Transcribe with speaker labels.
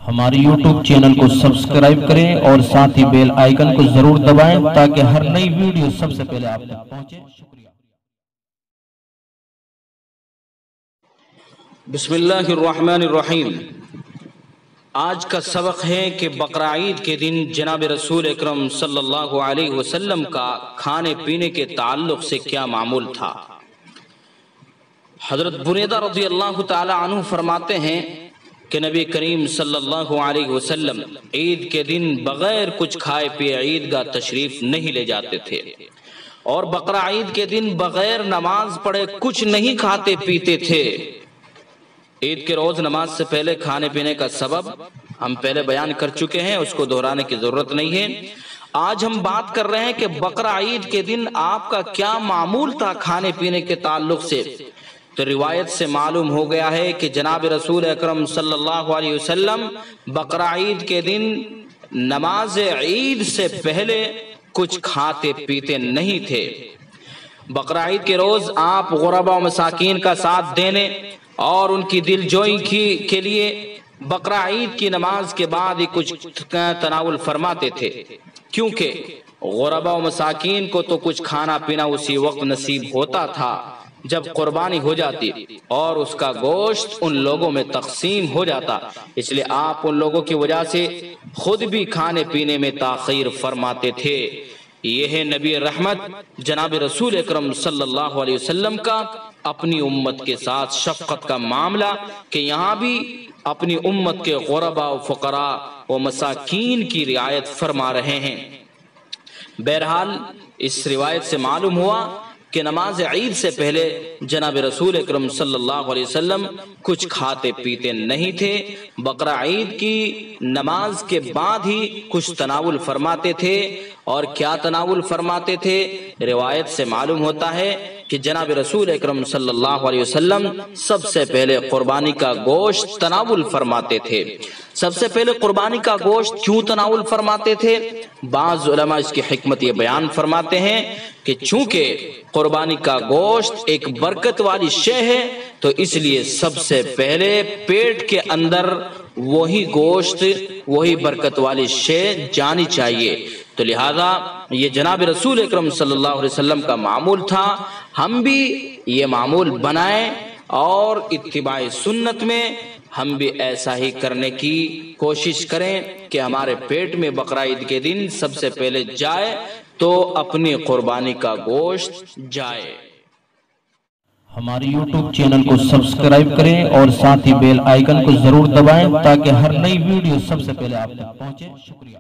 Speaker 1: ہمارے YouTube channel کو subscribe کریں اور ساتھ ہی بیل آئیکن کو ضرور دبائیں تاکہ ہر نئی ویڈیو سب سے پہلے آپ تک پہنچے۔ شکریہ۔
Speaker 2: بسم اللہ الرحمن الرحیم۔ آج کا سبق ہے کہ بقرعید کے دن جناب رسول اکرم صلی اللہ علیہ وسلم کا کھانے پینے کے تعلق سے کیا معمول تھا۔ حضرت بریدہ رضی اللہ تعالی عنہ فرماتے ہیں کہ نبی کریم صلی اللہ علیہ وسلم عید کے دن بغیر کچھ کھائے پیے عیدگاہ تشریف نہیں لے جاتے تھے، اور بقرعید کے دن بغیر نماز پڑھے کچھ نہیں کھاتے پیتے تھے۔ عید کے روز نماز سے پہلے کھانے پینے کا سبب ہم پہلے بیان کر چکے ہیں، اس کو دہرانے کی ضرورت نہیں ہے۔ آج ہم بات کر رہے ہیں کہ بقرعید کے دن آپ کا کیا معمول تھا کھانے پینے کے تعلق سے۔ تو روایت سے معلوم ہو گیا ہے کہ جناب رسول اکرم صلی اللہ علیہ وسلم بقرعید کے دن نماز عید سے پہلے کچھ کھاتے پیتے نہیں تھے۔ بقرعید کے روز آپ غربا و مساکین کا ساتھ دینے اور ان کی دل جوئی کے لیے بقرعید کی نماز کے بعد ہی کچھ تناول فرماتے تھے، کیونکہ غربا و مساکین کو تو کچھ کھانا پینا اسی وقت نصیب ہوتا تھا جب قربانی ہو جاتی اور اس کا گوشت ان لوگوں میں تقسیم ہو جاتا، اس لیے آپ ان لوگوں کی وجہ سے خود بھی کھانے پینے میں تاخیر فرماتے تھے۔ یہ ہے نبی رحمت جناب رسول اکرم صلی اللہ علیہ وسلم کا اپنی امت کے ساتھ شفقت کا معاملہ، کہ یہاں بھی اپنی امت کے غربا و فقراء و مساکین کی رعایت فرما رہے ہیں۔ بہرحال اس روایت سے معلوم ہوا کہ نماز عید سے پہلے جناب رسول اکرم صلی اللہ علیہ وسلم کچھ کھاتے پیتے نہیں تھے، بقرعید کی نماز کے بعد ہی کچھ تناول فرماتے تھے۔ اور کیا تناول فرماتے تھے؟ روایت سے معلوم ہوتا ہے کہ جناب رسول اکرم صلی اللہ علیہ وسلم سب سے پہلے قربانی کا گوشت تناول فرماتے تھے۔ سب سے پہلے قربانی کا گوشت کیوں تناول فرماتے تھے؟ بعض علماء اس کی حکمت یہ بیان فرماتے ہیں کہ چونکہ قربانی کا گوشت ایک برکت والی شے ہے، تو اس لیے سب سے پہلے پیٹ کے اندر وہی گوشت، وہی برکت والی شے جانی چاہیے۔ تو لہذا یہ جناب رسول اکرم صلی اللہ علیہ وسلم کا معمول تھا، ہم بھی یہ معمول بنائیں اور اتباع سنت میں ہم بھی ایسا ہی کرنے کی کوشش کریں کہ ہمارے پیٹ میں بقرعید کے دن سب سے پہلے جائے تو اپنی قربانی کا گوشت جائے۔
Speaker 1: ہماری YouTube چینل کو سبسکرائب کریں اور ساتھ ہی بیل آئیکن کو ضرور دبائیں تاکہ ہر نئی ویڈیو سب سے پہلے آپ تک پہنچے۔ شکریہ۔